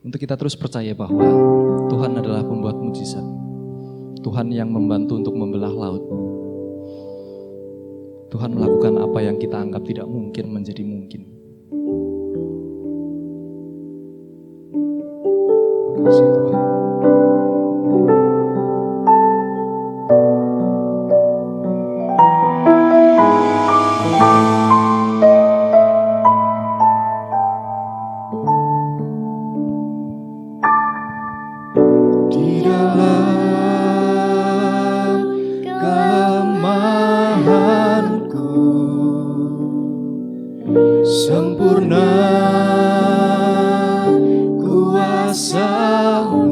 Untuk kita terus percaya bahwa Tuhan adalah pembuat mujizat. Tuhan yang membantu untuk membelah laut. Tuhan melakukan apa yang kita anggap tidak mungkin menjadi mungkin. Kasih Tuhan. Sempurna kuasa-Mu,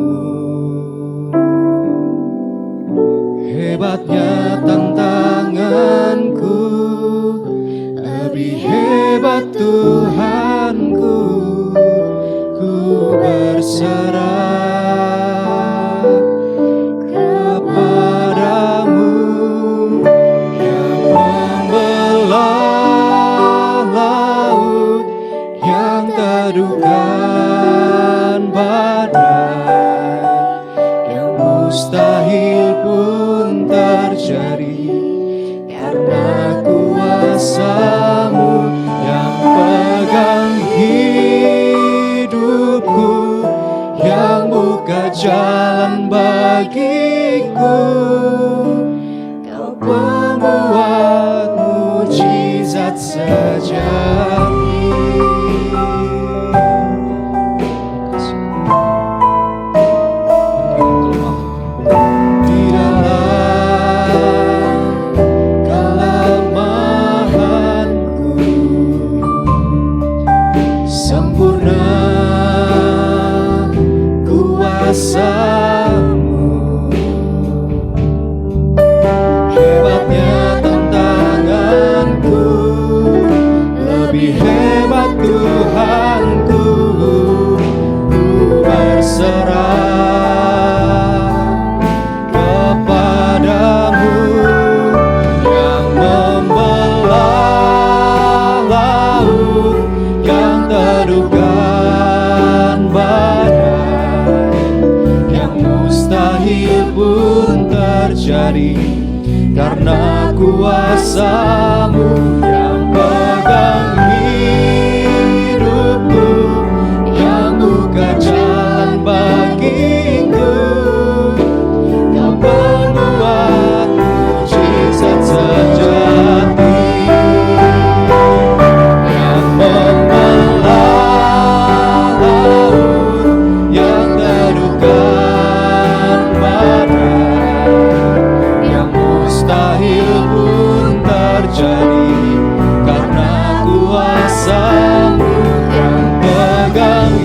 hebatnya tantanganku, lebih hebat Tuhanku. Ku berserah kepadamu yang membelah laut, yang teduhkan badai, yang mustahil pun terjadi karena kuasa-Mu yang pegang hidupku, yang buka jalan bagiku. Kau pembuat mujizat sejati. Di dalam kelemahanku, sempurna kuasa-Mu, hebatnya tantanganku, lebih hebat Tuhanku. Ku berserah kepadamu yang membelah laut, yang teduhkan badai, yang mustahil pun terjadi karena kuasa-Mu yang pegang hidupku, yang buka jalan bagiku. Kau pembuat mujizat sejati, yang membelah laut, yang teduhkan badai, yang mustahil pun terjadi karena kuasa-Mu yang pegang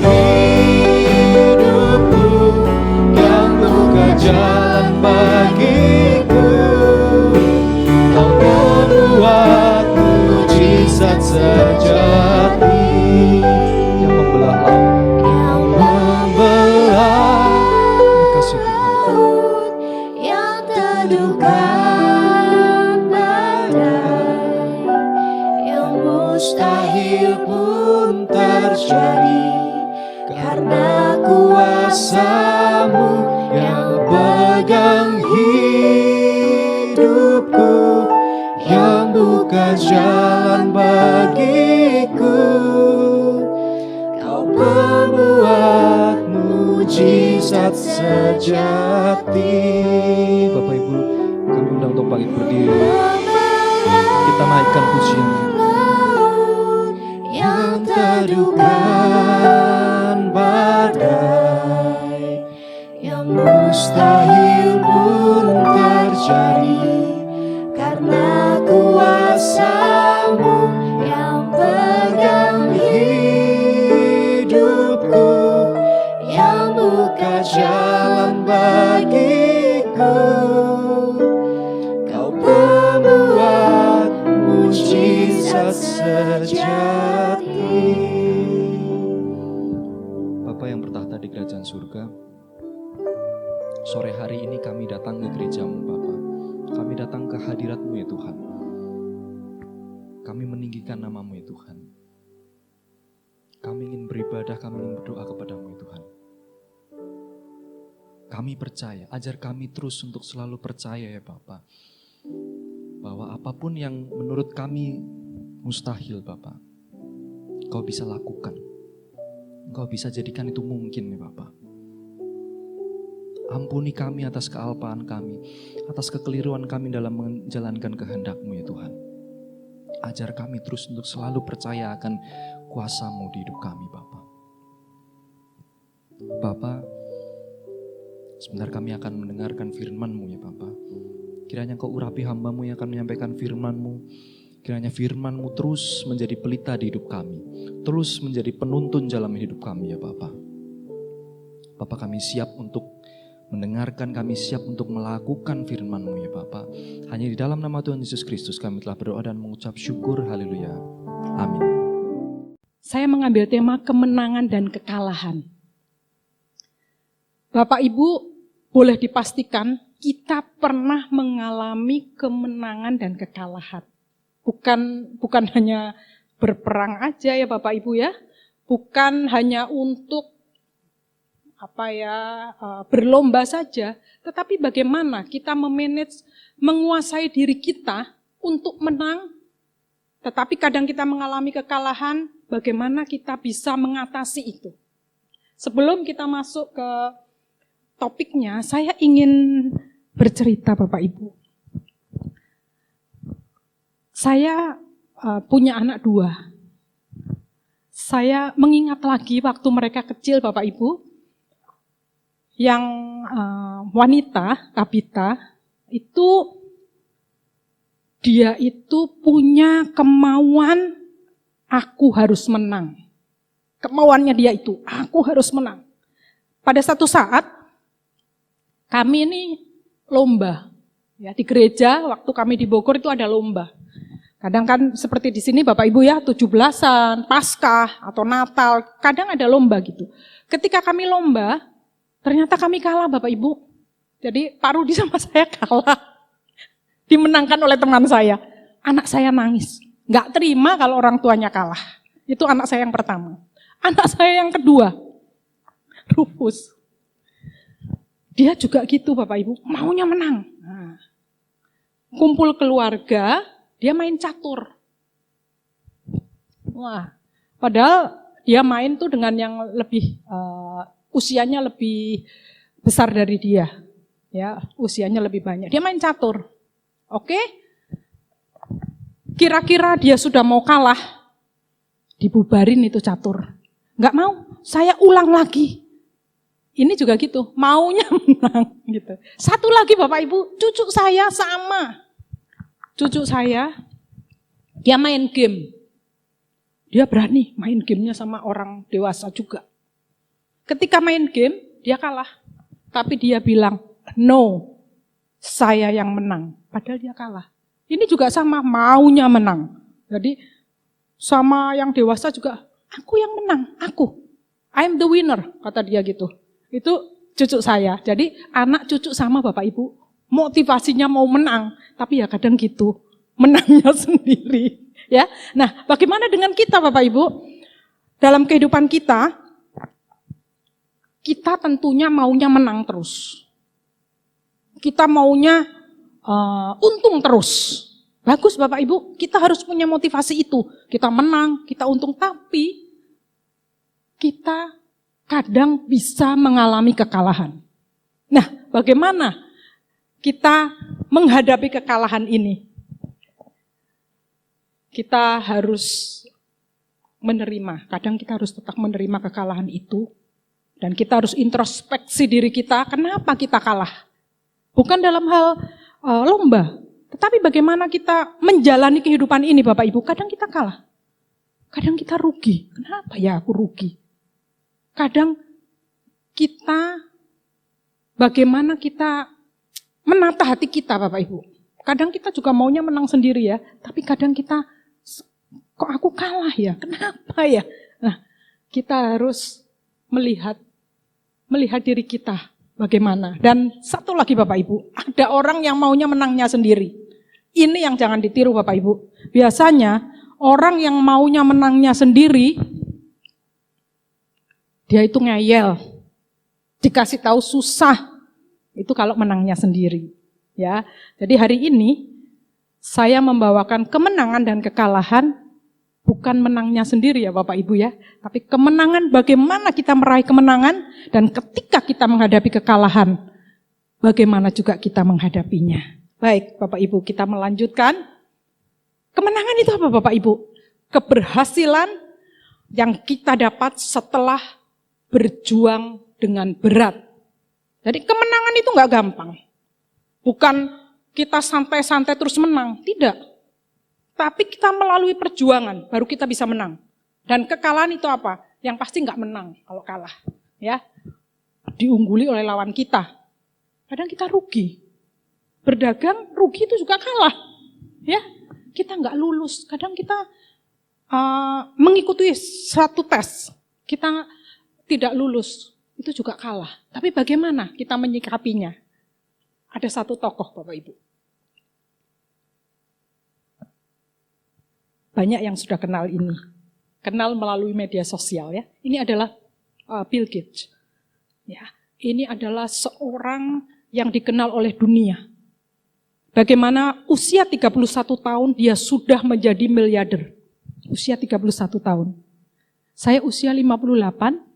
hidupku, yang buka jalan bagiku. Kau membuat mujizat sejati, Yang membelah laut. yang membelah Kasih Tuhan. yang teduhkan badai, yang mustahil pun terjadi karena kuasa-Mu yang pegang hidupku, yang buka jalan bagiku. Kau pembuat mujizat sejati. Bapak Ibu, kami undang untuk bangkit berdiri. Kita naikkan pujian. Yang teduhkan badai, yang mustahil pun terjadi karena kuasa-Mu yang pegang hidupku, yang buka jalan bagiku. Kau pembuat mujizat sejati. Bapa yang bertahta di kerajaan surga, sore hari ini kami datang ke gereja-Mu Bapa. Kami datang ke hadirat-Mu ya Tuhan. Kami meninggikan nama-Mu ya Tuhan. Kami ingin beribadah, kami ingin berdoa kepada-Mu ya Tuhan. Kami percaya, ajar kami terus untuk selalu percaya ya Bapa, bahwa apapun yang menurut kami mustahil Bapa, Engkau bisa lakukan. Engkau bisa jadikan itu mungkin ya Bapa. Ampuni kami atas kealpaan kami, atas kekeliruan kami dalam menjalankan kehendak-Mu ya Tuhan. Ajar kami terus untuk selalu percaya akan kuasa-Mu di hidup kami Bapa. Bapa, sebentar kami akan mendengarkan firman-Mu ya Bapa. Kiranya Engkau urapi hamba-Mu yang akan menyampaikan firman-Mu. Kiranya firman-Mu terus menjadi pelita di hidup kami. Terus menjadi penuntun dalam hidup kami ya Bapa. Bapa, kami siap untuk mendengarkan, kami siap untuk melakukan firman-Mu ya Bapa. Hanya di dalam nama Tuhan Yesus Kristus kami telah berdoa dan mengucap syukur. Haleluya. Amin. Saya mengambil tema kemenangan dan kekalahan. Bapak Ibu, boleh dipastikan kita pernah mengalami kemenangan dan kekalahan. Bukan hanya berperang aja ya Bapak Ibu ya. Bukan hanya untuk berlomba saja, tetapi bagaimana kita memanage, menguasai diri kita untuk menang. Tetapi kadang kita mengalami kekalahan, bagaimana kita bisa mengatasi itu. Sebelum kita masuk ke topiknya, saya ingin bercerita Bapak Ibu. Saya punya anak 2. Saya mengingat lagi waktu mereka kecil Bapak Ibu, yang wanita, Tabita, itu dia itu punya kemauan, aku harus menang. Kemauannya dia itu, aku harus menang. Pada satu saat, kami ini lomba. Ya, di gereja, waktu kami di Bogor itu ada lomba. Kadang kan seperti di sini Bapak Ibu ya, 17-an, Paskah, atau Natal, kadang ada lomba gitu. Ketika kami lomba, ternyata kami kalah Bapak Ibu. Jadi Pak Rudi sama saya kalah. Dimenangkan oleh teman saya. Anak saya nangis. Gak terima kalau orang tuanya kalah. Itu anak saya yang pertama. Anak saya yang kedua, Rufus. Dia juga gitu Bapak Ibu, maunya menang. Nah, kumpul keluarga, dia main catur. Wah, padahal dia main tuh dengan yang lebih usianya lebih besar dari dia, ya usianya lebih banyak. Dia main catur, oke? Kira-kira dia sudah mau kalah, dibubarin itu catur. Nggak mau, saya ulang lagi. Ini juga gitu, maunya menang gitu. Satu lagi Bapak Ibu, cucu saya sama. Cucu saya, dia main game. Dia berani main gamenya sama orang dewasa juga. Ketika main game, dia kalah. Tapi dia bilang, no, saya yang menang. Padahal dia kalah. Ini juga sama, maunya menang. Jadi sama yang dewasa juga, aku yang menang, aku. I'm the winner, kata dia gitu. Itu cucu saya. Jadi anak cucu sama Bapak Ibu, motivasinya mau menang. Tapi ya kadang gitu, menangnya sendiri. Ya, nah bagaimana dengan kita Bapak Ibu? Dalam kehidupan kita tentunya maunya menang terus. Kita maunya untung terus. Bagus Bapak Ibu, kita harus punya motivasi itu. Kita menang, kita untung, tapi kita kadang bisa mengalami kekalahan. Nah, bagaimana kita menghadapi kekalahan ini? Kita harus menerima, kadang kita harus tetap menerima kekalahan itu. Dan kita harus introspeksi diri kita, kenapa kita kalah? Bukan dalam hal lomba, tetapi bagaimana kita menjalani kehidupan ini Bapak Ibu. Kadang kita kalah, kadang kita rugi. Kenapa ya aku rugi? Kadang kita, bagaimana kita menata hati kita Bapak Ibu. Kadang kita juga maunya menang sendiri ya, tapi kadang kita, kok aku kalah ya, kenapa ya? Nah, kita harus melihat diri kita bagaimana. Dan satu lagi Bapak Ibu, ada orang yang maunya menangnya sendiri. Ini yang jangan ditiru Bapak Ibu. Biasanya orang yang maunya menangnya sendiri, dia itu ngeyel. Dikasih tahu susah, Itu kalau menangnya sendiri. Ya, jadi hari ini saya membawakan kemenangan dan kekalahan, bukan menangnya sendiri ya Bapak Ibu ya, tapi kemenangan, bagaimana kita meraih kemenangan, dan ketika kita menghadapi kekalahan, bagaimana juga kita menghadapinya. Baik Bapak Ibu, kita melanjutkan. Kemenangan itu apa Bapak Ibu? Keberhasilan yang kita dapat setelah berjuang dengan berat. Jadi kemenangan itu nggak gampang. Bukan kita santai-santai terus menang, tidak. Tapi kita melalui perjuangan, baru kita bisa menang. Dan kekalahan itu apa? Yang pasti nggak menang kalau kalah. Ya, diungguli oleh lawan kita. Kadang kita rugi. Berdagang, rugi itu juga kalah. Ya, kita nggak lulus. Kadang kita mengikuti satu tes, kita tidak lulus. Itu juga kalah. Tapi bagaimana kita menyikapinya? Ada satu tokoh Bapak Ibu. Banyak yang sudah kenal ini. Kenal melalui media sosial ya. Ini adalah Bill Gates. Ya, ini adalah seorang yang dikenal oleh dunia. Bagaimana usia 31 tahun dia sudah menjadi miliarder. Usia 31 tahun. Saya usia 58.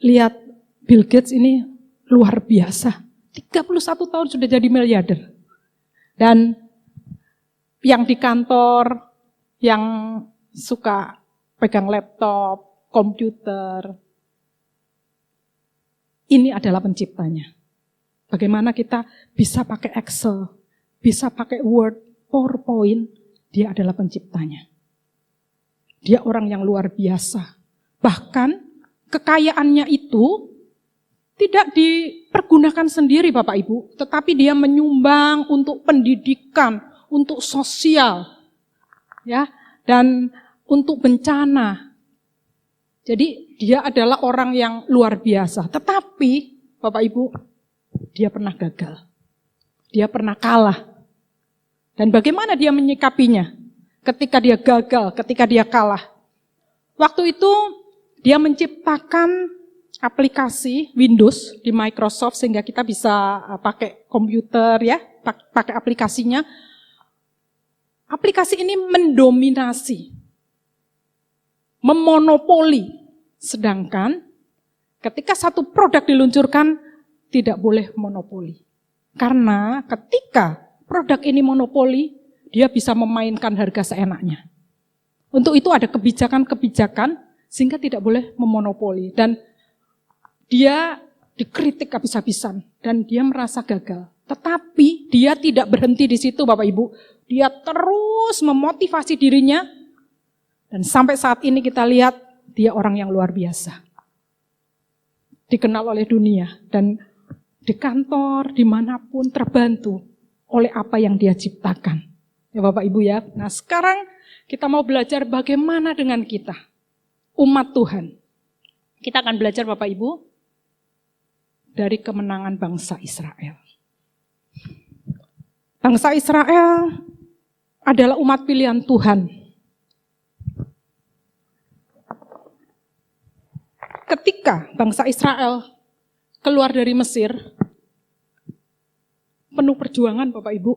Lihat Bill Gates ini luar biasa. 31 tahun sudah jadi miliarder. Dan yang di kantor, yang suka pegang laptop, komputer, ini adalah penciptanya. Bagaimana kita bisa pakai Excel, bisa pakai Word, PowerPoint, dia adalah penciptanya. Dia orang yang luar biasa. Bahkan kekayaannya itu tidak dipergunakan sendiri Bapak Ibu, tetapi dia menyumbang untuk pendidikan, untuk sosial, ya, dan untuk bencana. Jadi dia adalah orang yang luar biasa. Tetapi Bapak Ibu, dia pernah gagal, dia pernah kalah. Dan bagaimana dia menyikapinya? Ketika dia gagal, ketika dia kalah. Waktu itu dia menciptakan aplikasi Windows di Microsoft sehingga kita bisa pakai komputer ya, pakai aplikasinya. Aplikasi ini mendominasi, memonopoli. Sedangkan ketika satu produk diluncurkan tidak boleh monopoli. Karena ketika produk ini monopoli, dia bisa memainkan harga seenaknya. Untuk itu ada kebijakan-kebijakan sehingga tidak boleh memonopoli. Dan dia dikritik habis-habisan dan dia merasa gagal. Tetapi dia tidak berhenti di situ Bapak Ibu. Dia terus memotivasi dirinya. Dan sampai saat ini kita lihat dia orang yang luar biasa. Dikenal oleh dunia dan di kantor, dimanapun terbantu oleh apa yang dia ciptakan. Ya Bapak Ibu ya. Nah sekarang kita mau belajar bagaimana dengan kita. Umat Tuhan. Kita akan belajar Bapak Ibu dari kemenangan bangsa Israel. Bangsa Israel adalah umat pilihan Tuhan. Ketika bangsa Israel keluar dari Mesir, penuh perjuangan Bapak Ibu.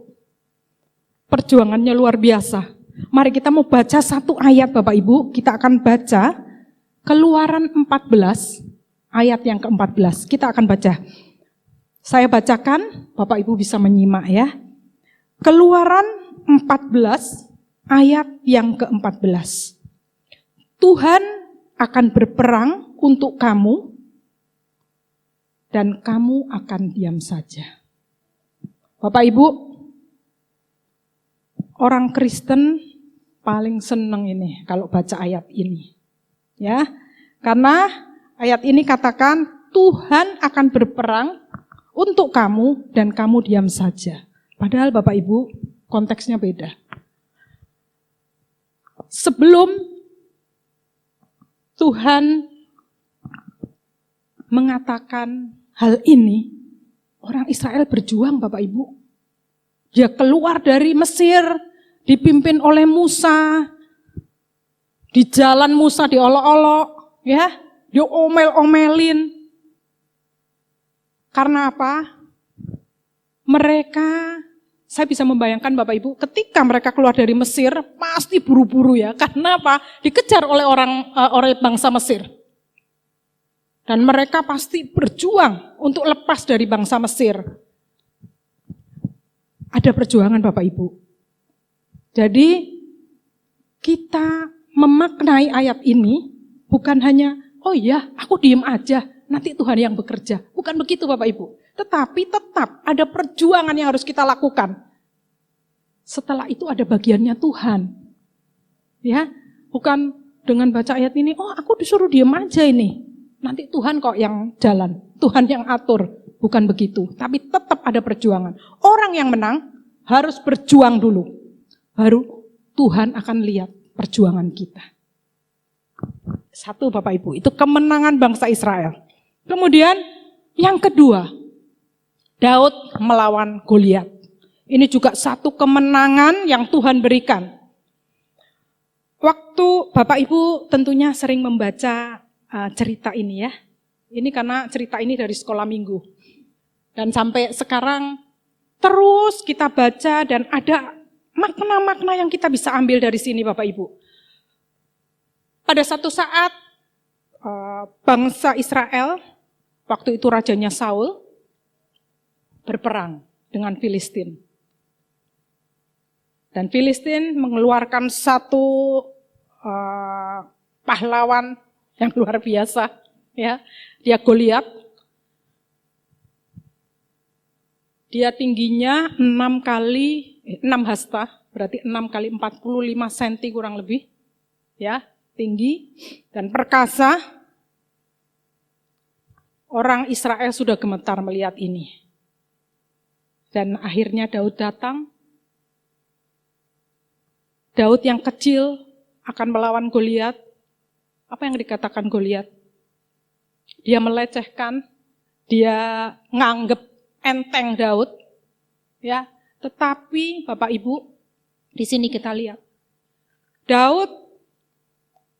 Perjuangannya luar biasa. Mari kita mau baca satu ayat Bapak Ibu, kita akan baca Keluaran 14, ayat yang ke-14. Kita akan baca. Saya bacakan, Bapak Ibu bisa menyimak ya. Keluaran 14, ayat yang ke-14. Tuhan akan berperang untuk kamu, dan kamu akan diam saja. Bapak Ibu, orang Kristen paling senang ini kalau baca ayat ini. Ya, karena ayat ini katakan Tuhan akan berperang untuk kamu dan kamu diam saja. Padahal Bapak Ibu konteksnya beda. Sebelum Tuhan mengatakan hal ini, orang Israel berjuang Bapak Ibu. Dia keluar dari Mesir, dipimpin oleh Musa. Di jalan Musa diolok-olok, ya, diomel-omelin. Karena apa? Mereka, saya bisa membayangkan Bapak Ibu, ketika mereka keluar dari Mesir, pasti buru-buru ya. Karena apa? Dikejar oleh oleh bangsa Mesir. Dan mereka pasti berjuang untuk lepas dari bangsa Mesir. Ada perjuangan Bapak Ibu. Jadi kita memaknai ayat ini bukan hanya, oh iya aku diem aja, nanti Tuhan yang bekerja. Bukan begitu Bapak Ibu. Tetapi tetap ada perjuangan yang harus kita lakukan. Setelah itu ada bagiannya Tuhan. Ya, bukan dengan baca ayat ini, oh aku disuruh diem aja ini. Nanti Tuhan kok yang jalan, Tuhan yang atur. Bukan begitu, tapi tetap ada perjuangan. Orang yang menang harus berjuang dulu. Baru Tuhan akan lihat perjuangan kita. Satu Bapak Ibu, itu kemenangan bangsa Israel. Kemudian yang kedua, Daud melawan Goliat. Ini juga satu kemenangan yang Tuhan berikan. Waktu Bapak Ibu tentunya sering membaca cerita ini ya. Ini karena cerita ini dari sekolah minggu. Dan sampai sekarang terus kita baca dan ada makna-makna yang kita bisa ambil dari sini Bapak Ibu. Pada satu saat bangsa Israel, waktu itu rajanya Saul, berperang dengan Filistin. Dan Filistin mengeluarkan satu pahlawan yang luar biasa. Ya, dia Goliat. Dia tingginya 6 hasta, berarti 6 kali 45 cm kurang lebih. Ya, tinggi dan perkasa. Orang Israel sudah gemetar melihat ini. Dan akhirnya Daud datang. Daud yang kecil akan melawan Goliat. Apa yang dikatakan Goliat? Dia melecehkan, dia nganggep enteng Daud. Ya, tetapi Bapak Ibu, di sini kita lihat. Daud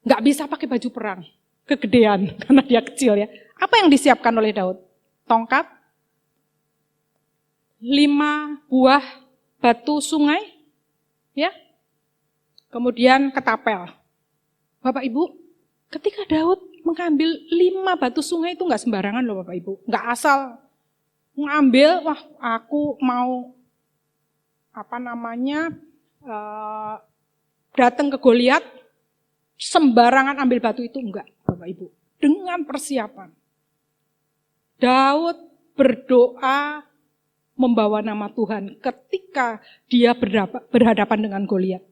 nggak bisa pakai baju perang, kegedean karena dia kecil ya. Apa yang disiapkan oleh Daud? Tongkat, 5 buah batu sungai, ya, kemudian ketapel. Bapak Ibu, ketika Daud mengambil 5 batu sungai itu nggak sembarangan loh Bapak Ibu, nggak asal ngambil, wah aku mau datang ke Goliat, sembarangan ambil batu itu enggak Bapak Ibu, dengan persiapan. Daud berdoa membawa nama Tuhan ketika dia berhadapan dengan Goliat.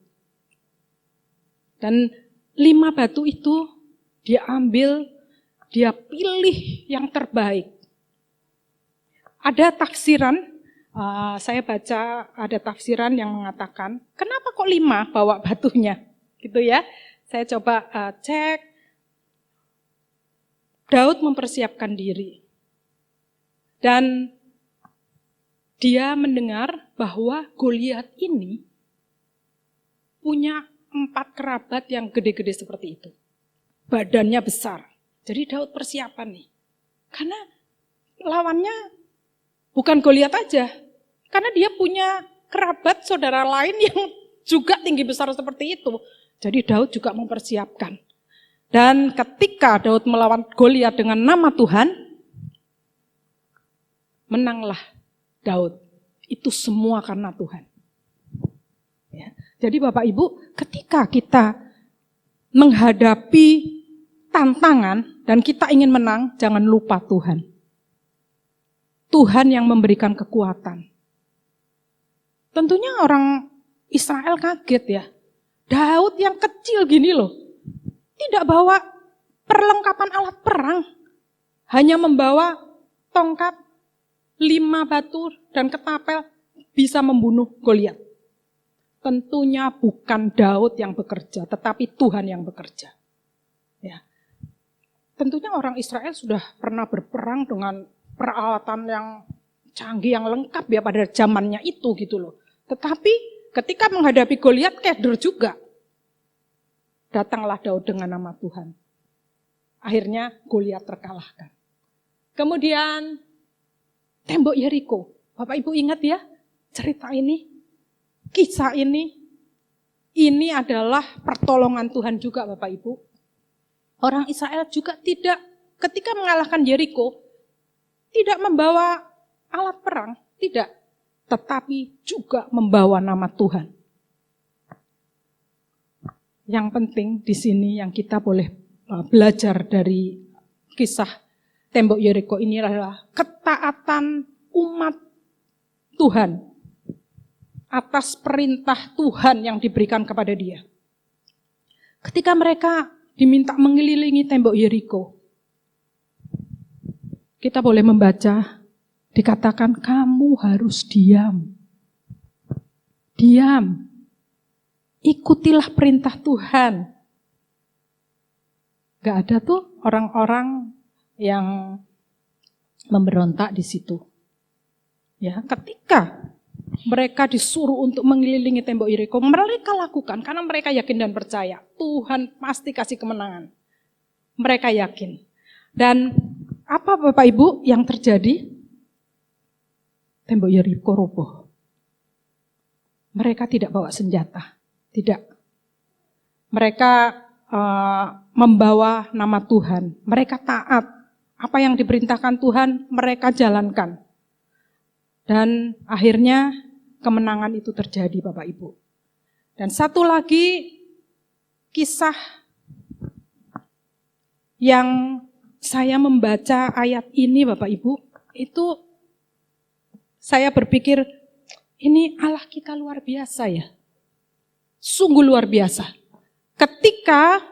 Dan 5 batu itu dia ambil, dia pilih yang terbaik. Ada tafsiran, saya baca ada tafsiran yang mengatakan, kenapa kok 5 bawa batunya? Gitu ya. Saya coba cek, Daud mempersiapkan diri. Dan dia mendengar bahwa Goliat ini punya 4 kerabat yang gede-gede seperti itu. Badannya besar. Jadi Daud persiapan nih. Karena lawannya bukan Goliat aja. Karena dia punya kerabat saudara lain yang juga tinggi besar seperti itu. Jadi Daud juga mempersiapkan. Dan ketika Daud melawan Goliat dengan nama Tuhan, menanglah Daud. Itu semua karena Tuhan. Ya. Jadi Bapak Ibu, ketika kita menghadapi tantangan dan kita ingin menang, jangan lupa Tuhan. Tuhan yang memberikan kekuatan. Tentunya orang Israel kaget ya. Daud yang kecil gini loh, tidak bawa perlengkapan alat perang. Hanya membawa tongkat, 5 batu dan ketapel bisa membunuh Goliat. Tentunya bukan Daud yang bekerja, tetapi Tuhan yang bekerja. Ya. Tentunya orang Israel sudah pernah berperang dengan peralatan yang canggih, yang lengkap ya pada zamannya itu gitu loh. Tetapi ketika menghadapi Goliat keder juga. Datanglah Daud dengan nama Tuhan. Akhirnya Goliat terkalahkan. Kemudian tembok Yeriko. Bapak Ibu ingat ya cerita ini, kisah ini. Ini adalah pertolongan Tuhan juga Bapak Ibu. Orang Israel juga tidak, ketika mengalahkan Yeriko, tidak membawa alat perang, tidak. Tetapi juga membawa nama Tuhan. Yang penting di sini yang kita boleh belajar dari kisah tembok Yeriko ini adalah ketaatan umat Tuhan atas perintah Tuhan yang diberikan kepada dia. Ketika mereka diminta mengelilingi tembok Yeriko, kita boleh membaca, dikatakan kamu harus diam. Diam. Ikutilah perintah Tuhan. Gak ada tuh orang-orang yang memberontak di situ. Ya, ketika mereka disuruh untuk mengelilingi tembok Yeriko, mereka lakukan karena mereka yakin dan percaya Tuhan pasti kasih kemenangan. Mereka yakin. Dan apa Bapak Ibu yang terjadi? Tembok Yeriko roboh. Mereka tidak bawa senjata, tidak. Mereka membawa nama Tuhan. Mereka taat. Apa yang diperintahkan Tuhan, mereka jalankan. Dan akhirnya kemenangan itu terjadi Bapak Ibu. Dan satu lagi kisah yang saya membaca ayat ini Bapak Ibu, itu saya berpikir ini Allah kita luar biasa ya. Sungguh luar biasa. Ketika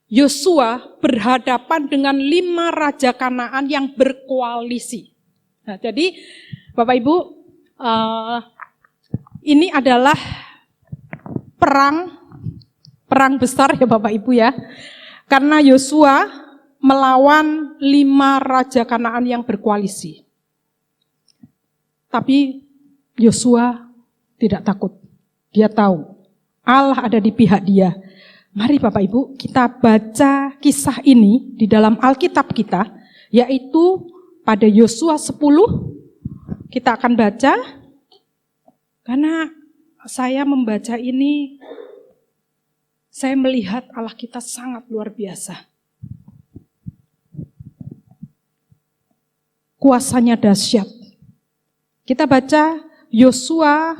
Yosua berhadapan dengan 5 raja Kanaan yang berkoalisi. Nah, jadi Bapak Ibu, ini adalah perang besar ya Bapak Ibu ya. Karena Yosua melawan 5 raja Kanaan yang berkoalisi. Tapi Yosua tidak takut. Dia tahu Allah ada di pihak dia. Mari Bapak Ibu kita baca kisah ini di dalam Alkitab kita, yaitu pada Yosua 10. Kita akan baca, karena saya membaca ini, saya melihat Allah kita sangat luar biasa. Kuasanya dahsyat. Kita baca Yosua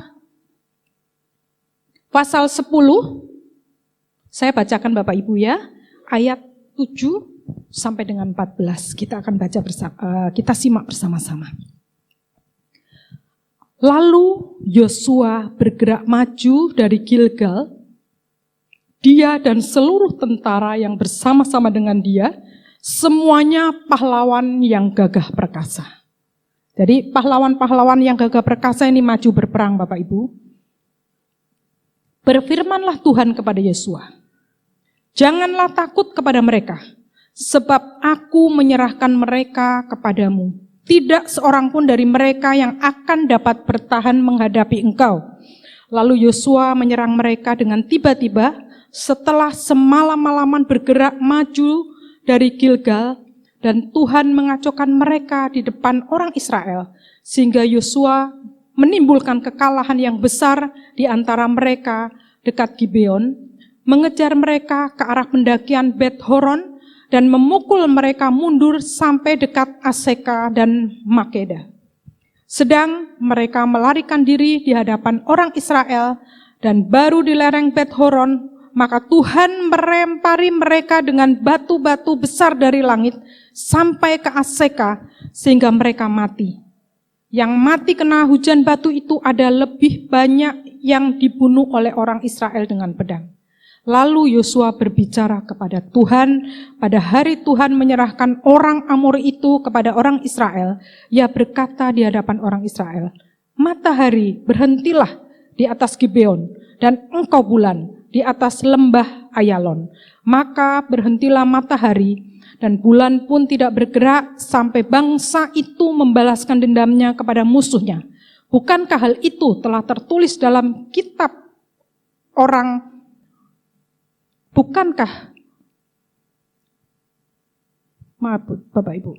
pasal 10. Saya bacakan Bapak Ibu ya, ayat 7 sampai dengan 14. Kita akan baca bersama, kita simak bersama-sama. Lalu Yosua bergerak maju dari Gilgal. Dia dan seluruh tentara yang bersama-sama dengan dia, semuanya pahlawan yang gagah perkasa. Jadi pahlawan-pahlawan yang gagah perkasa ini maju berperang Bapak Ibu. Berfirmanlah Tuhan kepada Yosua, janganlah takut kepada mereka, sebab aku menyerahkan mereka kepadamu. Tidak seorang pun dari mereka yang akan dapat bertahan menghadapi engkau. Lalu Yosua menyerang mereka dengan tiba-tiba setelah semalam-malaman bergerak maju dari Gilgal, dan Tuhan mengacaukan mereka di depan orang Israel, sehingga Yosua menimbulkan kekalahan yang besar di antara mereka dekat Gibeon, mengejar mereka ke arah pendakian Bet Horon, dan memukul mereka mundur sampai dekat Aseka dan Makeda. Sedang mereka melarikan diri di hadapan orang Israel, dan baru di lereng Bet Horon, maka Tuhan merempari mereka dengan batu-batu besar dari langit sampai ke Aseka, sehingga mereka mati. Yang mati kena hujan batu itu ada lebih banyak yang dibunuh oleh orang Israel dengan pedang. Lalu Yosua berbicara kepada Tuhan. Pada hari Tuhan menyerahkan orang Amori itu kepada orang Israel, ia berkata di hadapan orang Israel, matahari berhentilah di atas Gibeon, dan engkau bulan di atas lembah Ayalon. Maka berhentilah matahari, dan bulan pun tidak bergerak sampai bangsa itu membalaskan dendamnya kepada musuhnya. Bukankah hal itu telah tertulis dalam kitab orang? Bukankah, maaf Bapak Ibu,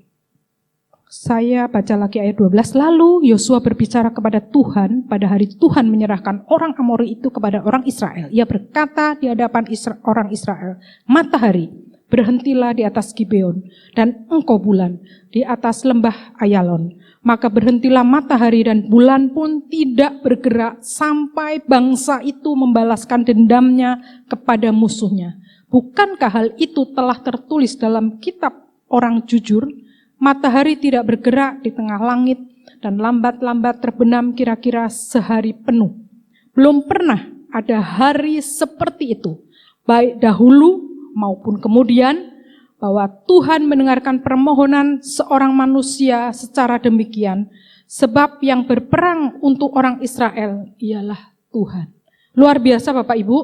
Saya baca lagi ayat 12. Lalu Yosua berbicara kepada Tuhan pada hari Tuhan menyerahkan orang Amori itu kepada orang Israel. Ia berkata di hadapan orang Israel, matahari, berhentilah di atas Gibeon, dan engkau bulan di atas lembah Ayalon. Maka berhentilah matahari dan bulan pun tidak bergerak sampai bangsa itu membalaskan dendamnya kepada musuhnya. Bukankah hal itu telah tertulis dalam kitab orang jujur? Matahari tidak bergerak di tengah langit dan lambat-lambat terbenam kira-kira sehari penuh. Belum pernah ada hari seperti itu, baik dahulu maupun kemudian, bahwa Tuhan mendengarkan permohonan seorang manusia secara demikian, sebab yang berperang untuk orang Israel ialah Tuhan. Luar biasa Bapak Ibu,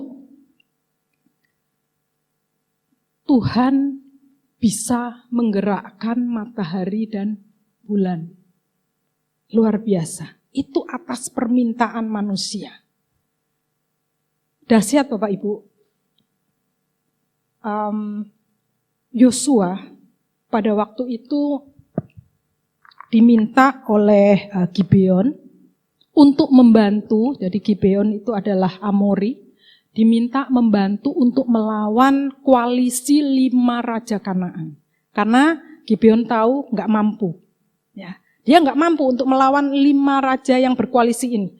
Tuhan bisa menggerakkan matahari dan bulan. Luar biasa. Itu atas permintaan manusia. Dahsyat Bapak Ibu. Yosua pada waktu itu diminta oleh Gibeon untuk membantu. Jadi Gibeon itu adalah Amori. Diminta membantu untuk melawan koalisi 5 raja Kanaan. Karena Gibeon tahu nggak mampu. Ya, dia nggak mampu untuk melawan 5 raja yang berkoalisi ini.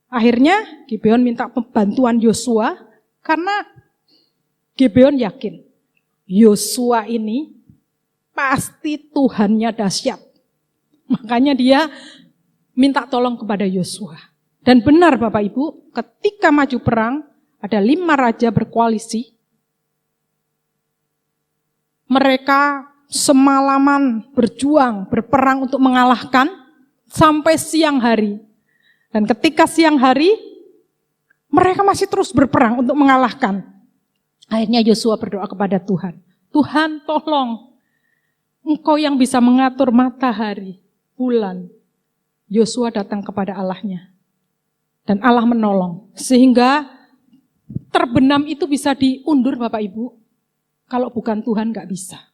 Akhirnya Gibeon minta bantuan Yosua karena Gibeon yakin Yosua ini pasti Tuhannya dahsyat. Makanya dia minta tolong kepada Yosua. Dan benar Bapak Ibu, ketika maju perang, ada 5 raja berkoalisi. Mereka semalaman berjuang, berperang untuk mengalahkan sampai siang hari. Dan ketika siang hari, mereka masih terus berperang untuk mengalahkan. Akhirnya Yosua berdoa kepada Tuhan. Tuhan tolong, Engkau yang bisa mengatur matahari, bulan. Yosua datang kepada Allahnya. Dan Allah menolong. Sehingga terbenam itu bisa diundur Bapak Ibu. Kalau bukan Tuhan gak bisa.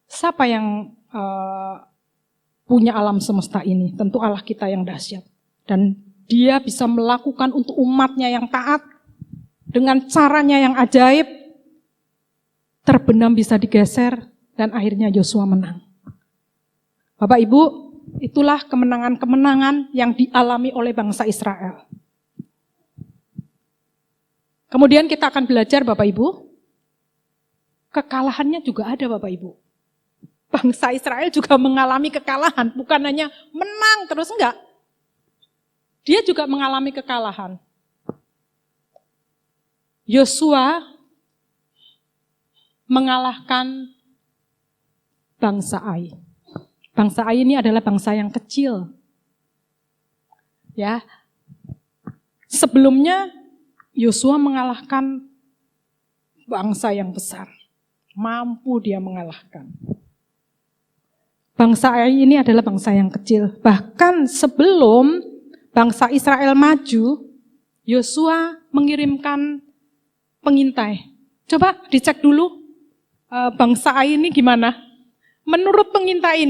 Siapa yang punya alam semesta ini? Tentu Allah kita yang dahsyat. Dan dia bisa melakukan untuk umatnya yang taat. Dengan caranya yang ajaib. Terbenam bisa digeser. Dan akhirnya Yosua menang. Bapak Ibu, itulah kemenangan-kemenangan yang dialami oleh bangsa Israel. Kemudian kita akan belajar Bapak Ibu, kekalahannya juga ada Bapak Ibu. Bangsa Israel juga mengalami kekalahan, bukan hanya menang terus enggak. Dia juga mengalami kekalahan. Yosua mengalahkan bangsa Ai. Bangsa Ai ini adalah bangsa yang kecil. Ya. Sebelumnya Yosua mengalahkan bangsa yang besar. Mampu dia mengalahkan. Bangsa Ai ini adalah bangsa yang kecil. Bahkan sebelum bangsa Israel maju, Yosua mengirimkan pengintai. Coba dicek dulu bangsa Ai ini gimana. Menurut pengintai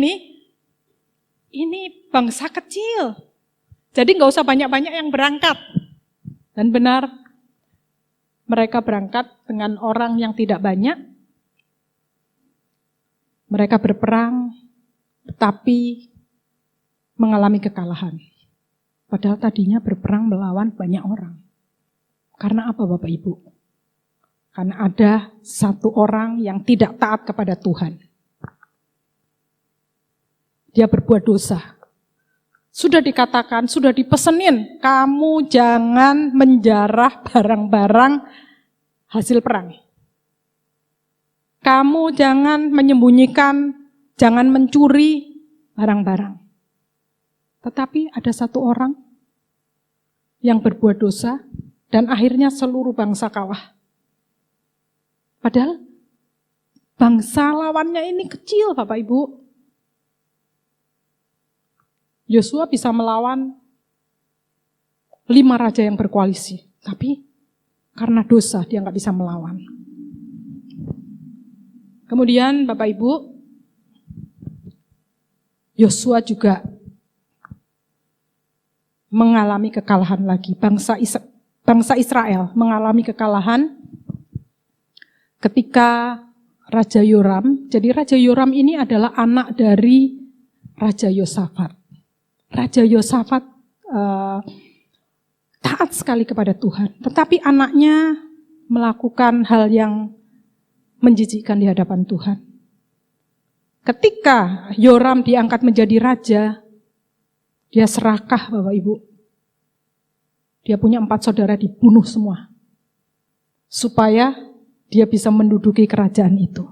ini bangsa kecil. Jadi nggak usah banyak-banyak yang berangkat. Dan benar, mereka berangkat dengan orang yang tidak banyak. Mereka berperang, tetapi mengalami kekalahan. Padahal tadinya berperang melawan banyak orang. Karena apa Bapak Ibu? Karena ada satu orang yang tidak taat kepada Tuhan. Dia berbuat dosa. Sudah dikatakan, sudah dipesenin, kamu jangan menjarah barang-barang hasil perang. Kamu jangan menyembunyikan, jangan mencuri barang-barang. Tetapi ada satu orang yang berbuat dosa dan akhirnya seluruh bangsa kalah. Padahal bangsa lawannya ini kecil Bapak Ibu. Yosua bisa melawan 5 raja yang berkoalisi. Tapi karena dosa dia gak bisa melawan. Kemudian Bapak Ibu, Yosua juga mengalami kekalahan lagi. Bangsa Israel mengalami kekalahan ketika Raja Yoram. Jadi Raja Yoram ini adalah anak dari Raja Yosafat. Raja Yosafat taat sekali kepada Tuhan. Tetapi anaknya melakukan hal yang menjijikkan di hadapan Tuhan. Ketika Yoram diangkat menjadi raja, dia serakah Bapak Ibu. Dia punya 4 saudara dibunuh semua. Supaya dia bisa menduduki kerajaan itu.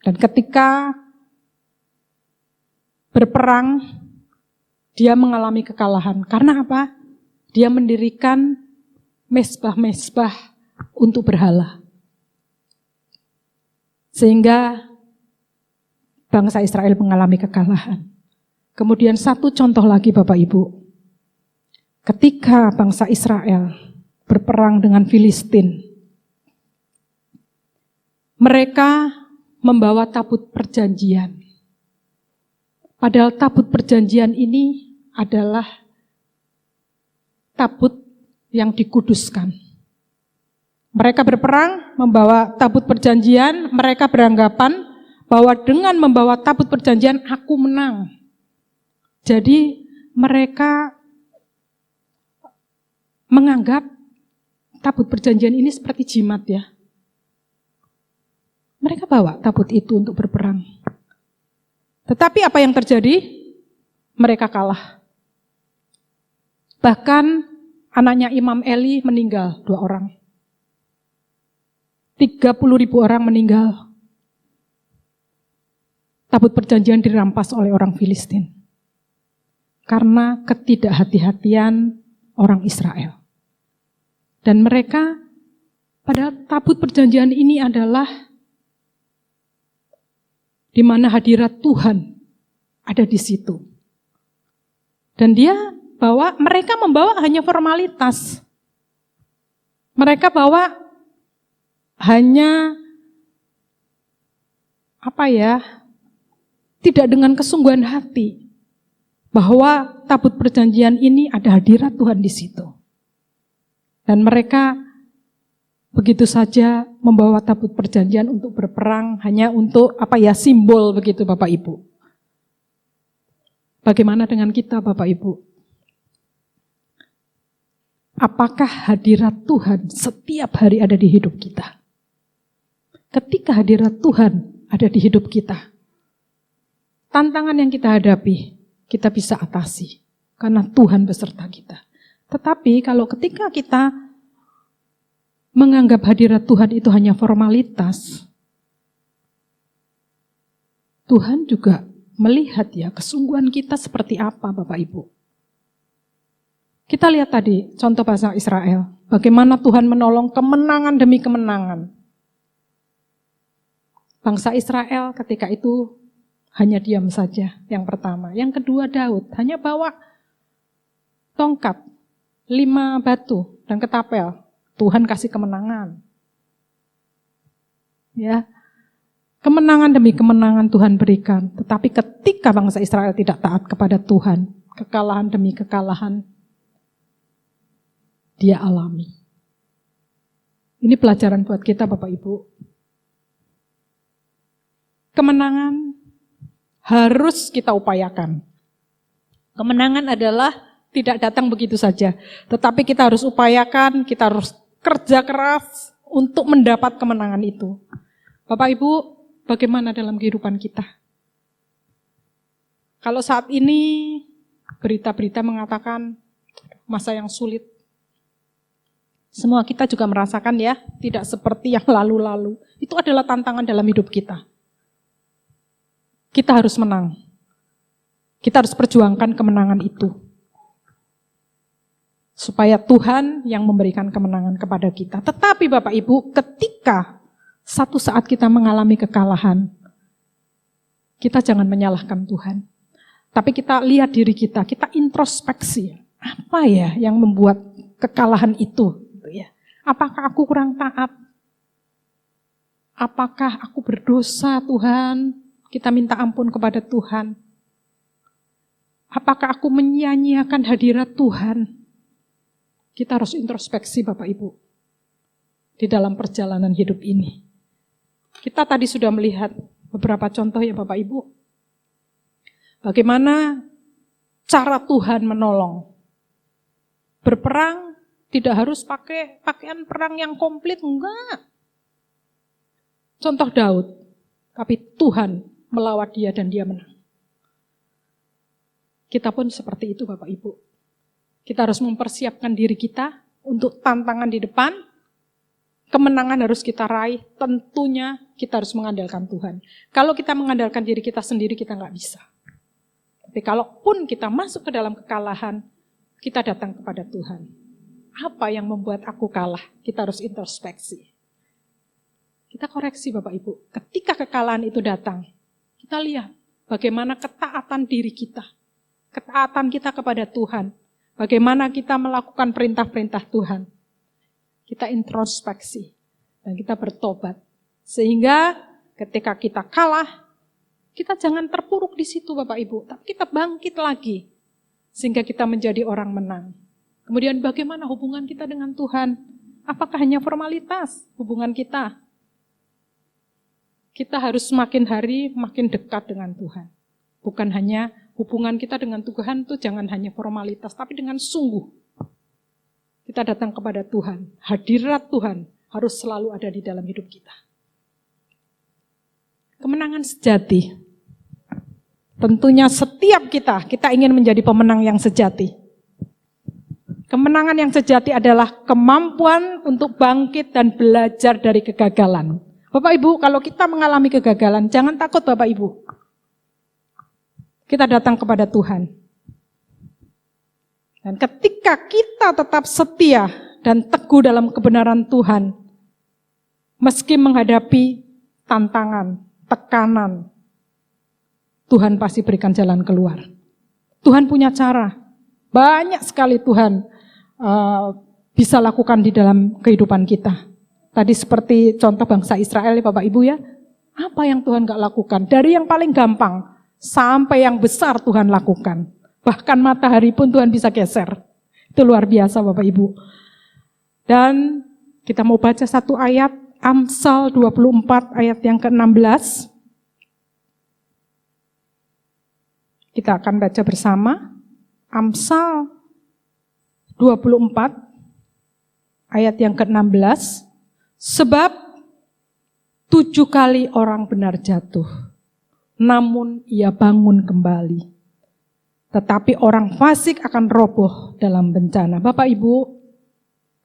Dan ketika berperang, dia mengalami kekalahan. Karena apa? Dia mendirikan mezbah-mezbah untuk berhala. Sehingga bangsa Israel mengalami kekalahan. Kemudian satu contoh lagi Bapak Ibu. Ketika bangsa Israel berperang dengan Filistin, mereka membawa tabut perjanjian. Padahal tabut perjanjian ini adalah tabut yang dikuduskan. Mereka berperang, membawa tabut perjanjian, mereka beranggapan bahwa dengan membawa tabut perjanjian, aku menang. Jadi mereka menganggap tabut perjanjian ini seperti jimat ya. Mereka bawa tabut itu untuk berperang. Tetapi apa yang terjadi? Mereka kalah. Bahkan anaknya Imam Eli meninggal 2 orang. 30.000 orang meninggal. Tabut perjanjian dirampas oleh orang Filistin. Karena ketidakhati-hatian orang Israel. Dan mereka, padahal tabut perjanjian ini adalah di mana hadirat Tuhan ada di situ. Dan mereka membawa hanya formalitas. Mereka bawa hanya tidak dengan kesungguhan hati bahwa tabut perjanjian ini ada hadirat Tuhan di situ. Dan mereka begitu saja membawa tabut perjanjian untuk berperang hanya untuk simbol begitu Bapak Ibu. Bagaimana dengan kita Bapak Ibu? Apakah hadirat Tuhan setiap hari ada di hidup kita? Ketika hadirat Tuhan ada di hidup kita, tantangan yang kita hadapi, kita bisa atasi. Karena Tuhan beserta kita. Tetapi kalau ketika kita menganggap hadirat Tuhan itu hanya formalitas, Tuhan juga melihat ya kesungguhan kita seperti apa Bapak Ibu. Kita lihat tadi contoh bangsa Israel. Bagaimana Tuhan menolong kemenangan demi kemenangan. Bangsa Israel ketika itu hanya diam saja yang pertama. Yang kedua Daud hanya bawa tongkat, 5 batu dan ketapel. Tuhan kasih kemenangan. Ya. Kemenangan demi kemenangan Tuhan berikan. Tetapi ketika bangsa Israel tidak taat kepada Tuhan, kekalahan demi kekalahan dia alami. Ini pelajaran buat kita Bapak Ibu. Kemenangan harus kita upayakan. Kemenangan adalah tidak datang begitu saja. Tetapi kita harus upayakan, kita harus kerja keras untuk mendapat kemenangan itu. Bapak Ibu, bagaimana dalam kehidupan kita? Kalau saat ini berita-berita mengatakan masa yang sulit. Semua kita juga merasakan ya, tidak seperti yang lalu-lalu. Itu adalah tantangan dalam hidup kita. Kita harus menang. Kita harus perjuangkan kemenangan itu. Supaya Tuhan yang memberikan kemenangan kepada kita. Tetapi Bapak Ibu, ketika satu saat kita mengalami kekalahan, kita jangan menyalahkan Tuhan. Tapi kita lihat diri kita introspeksi. Apa ya yang membuat kekalahan itu? Apakah aku kurang taat? Apakah aku berdosa Tuhan? kita minta ampun kepada Tuhan. Apakah aku menyia-nyiakan hadirat Tuhan? Kita harus introspeksi Bapak Ibu di dalam perjalanan hidup ini. Kita tadi sudah melihat beberapa contoh ya Bapak Ibu. Bagaimana cara Tuhan menolong. Berperang tidak harus pakai pakaian perang yang komplit, enggak. Contoh Daud, tapi Tuhan melawat dia dan dia menang. Kita pun seperti itu Bapak Ibu. Kita harus mempersiapkan diri kita untuk tantangan di depan. Kemenangan harus kita raih, tentunya kita harus mengandalkan Tuhan. Kalau kita mengandalkan diri kita sendiri, kita nggak bisa. Tapi kalaupun kita masuk ke dalam kekalahan, kita datang kepada Tuhan. Apa yang membuat aku kalah? Kita harus introspeksi. Kita koreksi Bapak Ibu. Ketika kekalahan itu datang, kita lihat bagaimana ketaatan diri kita. Ketaatan kita kepada Tuhan. Bagaimana kita melakukan perintah-perintah Tuhan. Kita introspeksi dan kita bertobat. Sehingga ketika kita kalah, kita jangan terpuruk di situ Bapak Ibu. Tapi kita bangkit lagi. Sehingga kita menjadi orang menang. Kemudian bagaimana hubungan kita dengan Tuhan? Apakah hanya formalitas hubungan kita? Kita harus makin hari makin dekat dengan Tuhan. Bukan hanya hubungan kita dengan Tuhan itu jangan hanya formalitas, tapi dengan sungguh. Kita datang kepada Tuhan. Hadirat Tuhan harus selalu ada di dalam hidup kita. Kemenangan sejati. Tentunya setiap kita ingin menjadi pemenang yang sejati. Kemenangan yang sejati adalah kemampuan untuk bangkit dan belajar dari kegagalan. Bapak Ibu, kalau kita mengalami kegagalan, jangan takut Bapak Ibu. Kita datang kepada Tuhan. Dan ketika kita tetap setia dan teguh dalam kebenaran Tuhan, meski menghadapi tantangan, tekanan, Tuhan pasti berikan jalan keluar. Tuhan punya cara. Banyak sekali Tuhan bisa lakukan di dalam kehidupan kita. Tadi seperti contoh bangsa Israel ya Bapak Ibu ya. Apa yang Tuhan gak lakukan? Dari yang paling gampang sampai yang besar Tuhan lakukan. Bahkan matahari pun Tuhan bisa geser. Itu luar biasa Bapak Ibu. Dan kita mau baca satu ayat, Amsal 24 ayat yang ke-16. Kita akan baca bersama. Amsal 24 ayat yang ke-16. Sebab 7 kali orang benar jatuh, namun ia bangun kembali. Tetapi orang fasik akan roboh dalam bencana. Bapak Ibu,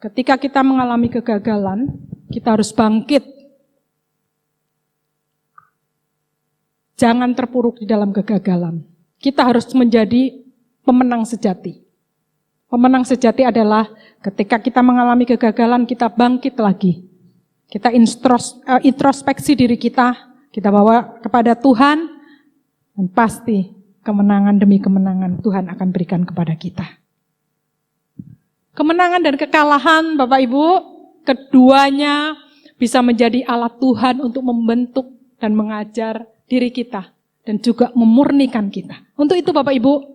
ketika kita mengalami kegagalan, kita harus bangkit. Jangan terpuruk di dalam kegagalan. Kita harus menjadi pemenang sejati. Pemenang sejati adalah ketika kita mengalami kegagalan, kita bangkit lagi. Kita introspeksi diri kita bawa kepada Tuhan, dan pasti kemenangan demi kemenangan Tuhan akan berikan kepada kita. Kemenangan dan kekalahan Bapak Ibu, keduanya bisa menjadi alat Tuhan untuk membentuk dan mengajar diri kita, dan juga memurnikan kita. Untuk itu Bapak Ibu,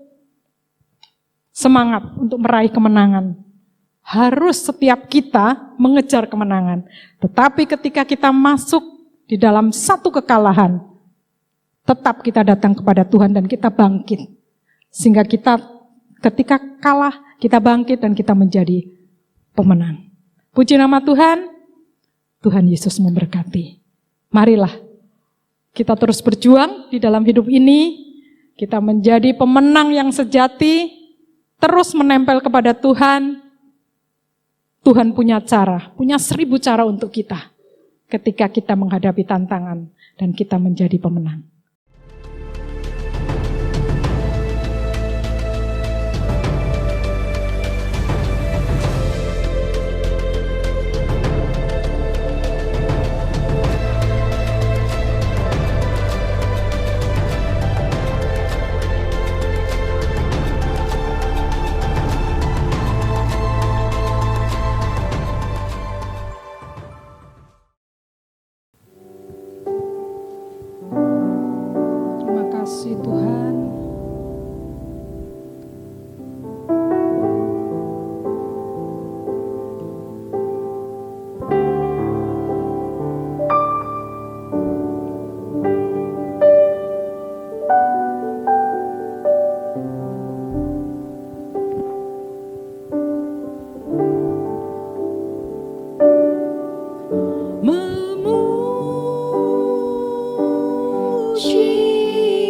semangat untuk meraih kemenangan. Harus setiap kita mengejar kemenangan. Tetapi ketika kita masuk di dalam satu kekalahan, tetap kita datang kepada Tuhan dan kita bangkit. Sehingga kita ketika kalah, kita bangkit dan kita menjadi pemenang. Puji nama Tuhan, Tuhan Yesus memberkati. Marilah kita terus berjuang di dalam hidup ini, kita menjadi pemenang yang sejati, terus menempel kepada Tuhan. Tuhan punya cara, punya 1000 cara untuk kita ketika kita menghadapi tantangan dan kita menjadi pemenang. kasih Tuhan. Memuji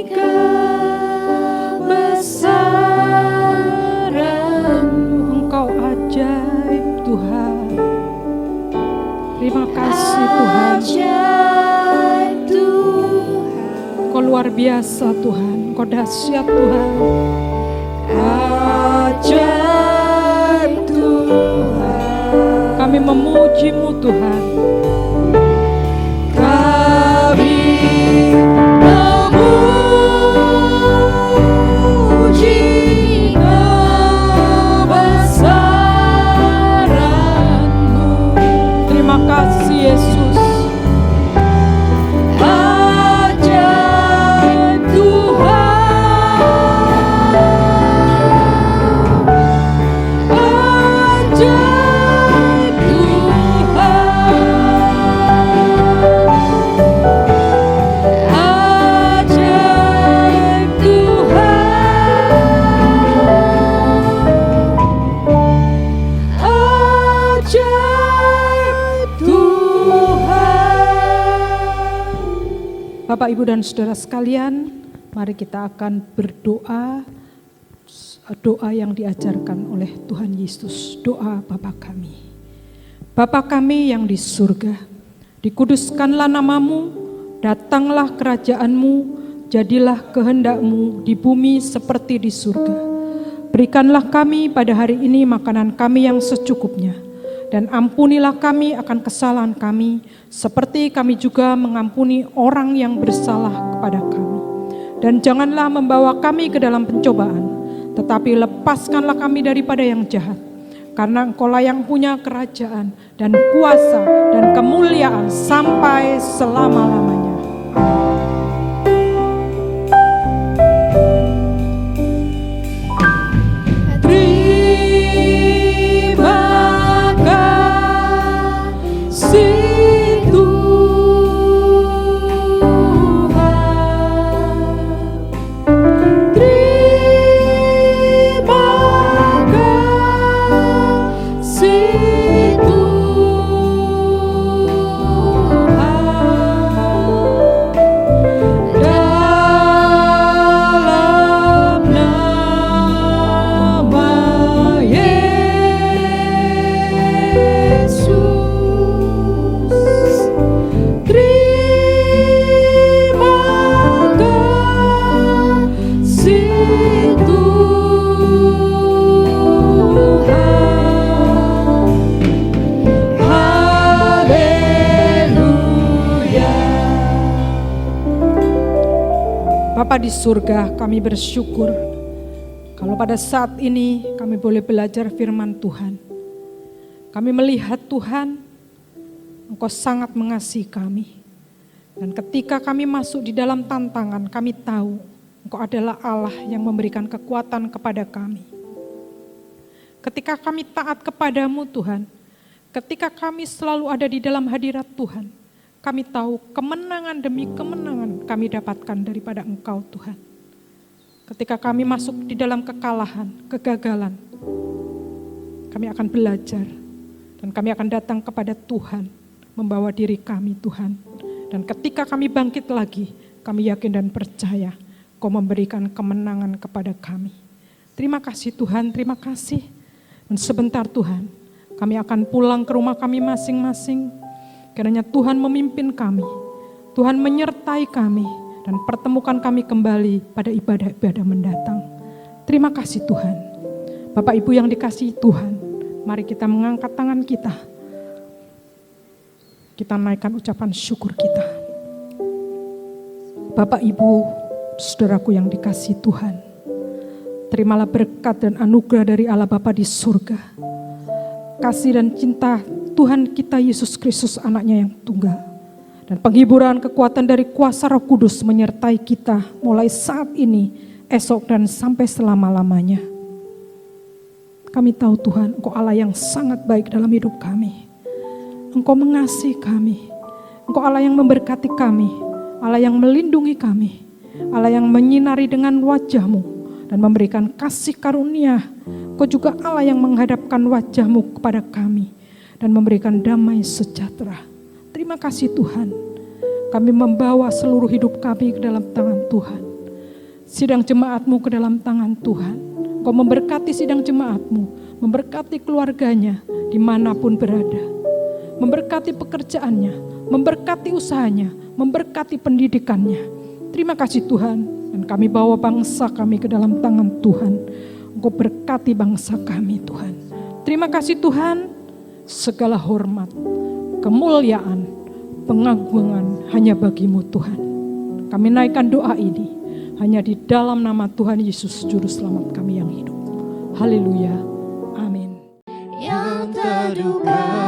kebesaran-Mu. Engkau ajaib Tuhan. Terima kasih Tuhan. Ajaib Tuhan. Engkau luar biasa Tuhan. Engkau dahsyat Tuhan. Ajaib Tuhan. Kami memuji-Mu Tuhan. Kami memuji kebesaran-Mu. Terima kasih Yesus. Ajaib Tuhan. Ajaib Tuhan. Ajaib Tuhan. Ajaib Tuhan. Bapak, Ibu, dan Saudara sekalian, mari kita akan berdoa. Doa yang diajarkan oleh Tuhan Yesus. Doa Bapa kami. Bapa kami yang di surga, dikuduskanlah nama-Mu, datanglah kerajaan-Mu, jadilah kehendak-Mu di bumi seperti di surga. Berikanlah kami pada hari ini makanan kami yang secukupnya, dan ampunilah kami akan kesalahan kami, seperti kami juga mengampuni orang yang bersalah kepada kami. Dan janganlah membawa kami ke dalam pencobaan, tetapi lepaskanlah kami daripada yang jahat. Karena Engkau-lah yang punya kerajaan dan kuasa dan kemuliaan sampai selama-lamanya. Terima kasih Tuhan. Terima kasih Tuhan. Dalam nama Yesus, terima kasih Tuhan. Haleluya. Bapa di surga, kami bersyukur kalau pada saat ini kami boleh belajar firman Tuhan. Kami melihat Tuhan, Engkau sangat mengasihi kami. Dan ketika kami masuk di dalam tantangan, kami tahu Engkau adalah Allah yang memberikan kekuatan kepada kami. Ketika kami taat kepadamu Tuhan, ketika kami selalu ada di dalam hadirat Tuhan, kami tahu kemenangan demi kemenangan kami dapatkan daripada Engkau Tuhan. Ketika kami masuk di dalam kekalahan, kegagalan, kami akan belajar dan kami akan datang kepada Tuhan, membawa diri kami Tuhan. Dan ketika kami bangkit lagi, kami yakin dan percaya Kau memberikan kemenangan kepada kami. Terima kasih Tuhan, terima kasih. Dan sebentar Tuhan, kami akan pulang ke rumah kami masing-masing. Kiranya Tuhan memimpin kami, Tuhan menyertai kami, dan pertemukan kami kembali pada ibadah-ibadah mendatang. Terima kasih Tuhan. Bapak Ibu yang dikasihi Tuhan, mari kita mengangkat tangan kita. Kita naikkan ucapan syukur kita. Bapak Ibu, saudaraku yang dikasihi Tuhan, terimalah berkat dan anugerah dari Allah Bapa di surga. Kasih dan cinta Tuhan kita Yesus Kristus anaknya yang tunggal, Dan penghiburan kekuatan dari kuasa Roh Kudus menyertai kita mulai saat ini, esok dan sampai selama-lamanya. Kami tahu Tuhan, Engkau Allah yang sangat baik dalam hidup kami. Engkau mengasihi kami. Engkau Allah yang memberkati kami. Allah yang melindungi kami. Allah yang menyinari dengan wajah-Mu dan memberikan kasih karunia. Engkau juga Allah yang menghadapkan wajah-Mu kepada kami dan memberikan damai sejahtera. Terima kasih Tuhan. Kami membawa seluruh hidup kami ke dalam tangan Tuhan. Sidang jemaat-Mu ke dalam tangan Tuhan. Engkau memberkati sidang jemaat-Mu, memberkati keluarganya dimanapun berada. Memberkati pekerjaannya, memberkati usahanya, memberkati pendidikannya. Terima kasih Tuhan. Dan kami bawa bangsa kami ke dalam tangan Tuhan. Engkau berkati bangsa kami Tuhan. Terima kasih Tuhan. Segala hormat, kemuliaan, pengagungan hanya bagi-Mu Tuhan. Kami naikkan doa ini hanya di dalam nama Tuhan Yesus Juru Selamat kami yang hidup. Haleluya. Amin. yang terduga.